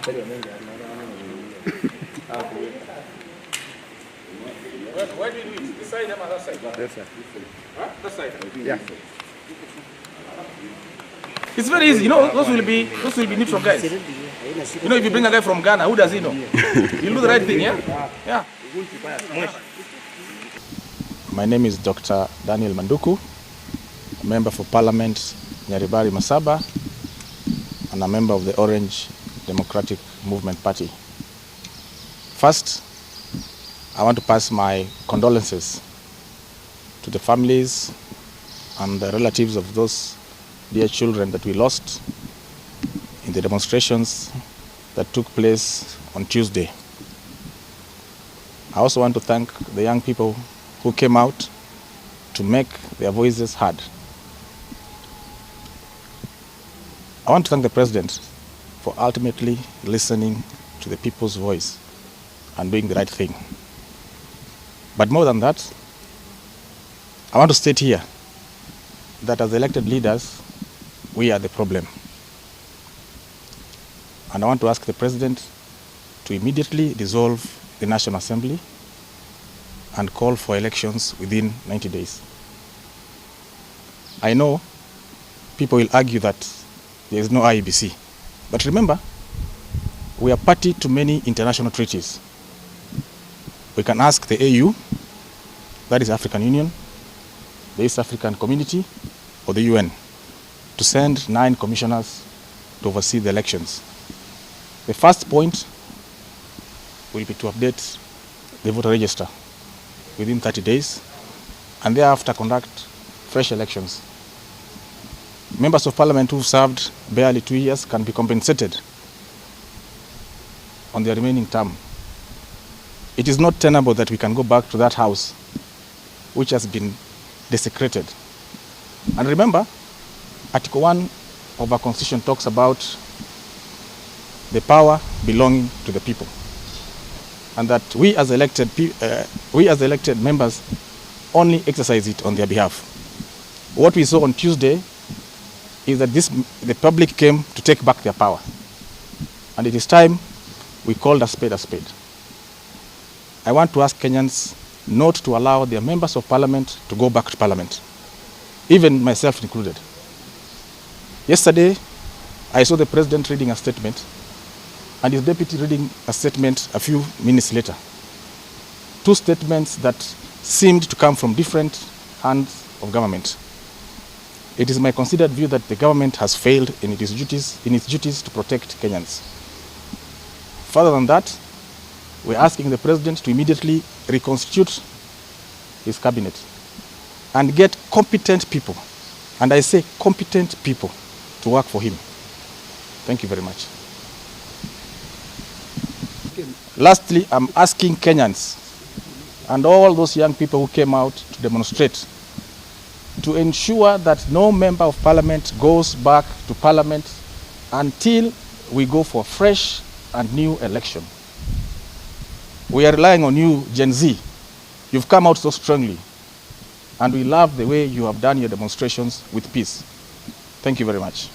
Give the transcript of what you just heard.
Where do you do it? This side or that side? This side. Huh? That side? Yeah. It's very easy. You know, those will be neutral guys. You know, if you bring a guy from Ghana, who does he know? He'll do the right thing, yeah? Yeah. My name is Dr. Daniel Manduku, member for Parliament, Nyaribari Masaba, and a member of the Orange Democratic Movement Party. First, I want to pass my condolences to the families and the relatives of those dear children that we lost in the demonstrations that took place on Tuesday. I also want to thank the young people who came out to make their voices heard. I want to thank the President for ultimately listening to the people's voice and doing the right thing. But more than that, I want to state here that as elected leaders, we are the problem. And I want to ask the President to immediately dissolve the National Assembly and call for elections within 90 days. I know people will argue that there is no IEBC, but remember, we are party to many international treaties. We can ask the AU, that is African Union, the East African Community, or the UN, to send 9 commissioners to oversee the elections. The first point will be to update the voter register within 30 days, and thereafter conduct fresh elections. Members of Parliament who served barely 2 years can be compensated on their remaining term. It is not tenable that we can go back to that house which has been desecrated. And remember, Article 1 of our Constitution talks about the power belonging to the people, and that we as elected members only exercise it on their behalf. What we saw on Tuesday is that the public came to take back their power, and it is time we called a spade a spade. I want to ask Kenyans not to allow their members of Parliament to go back to Parliament, even myself included. Yesterday, I saw the President reading a statement and his deputy reading a statement a few minutes later. 2 statements that seemed to come from different hands of government. It is my considered view that the government has failed in its duties to protect Kenyans. Further than that, we're asking the President to immediately reconstitute his cabinet and get competent people, and I say competent people, to work for him. Thank you very much. Lastly, I'm asking Kenyans and all those young people who came out to demonstrate to ensure that no member of Parliament goes back to Parliament until we go for a fresh and new election. We are relying on you, Gen Z. You've come out so strongly, and we love the way you have done your demonstrations with peace. Thank you very much.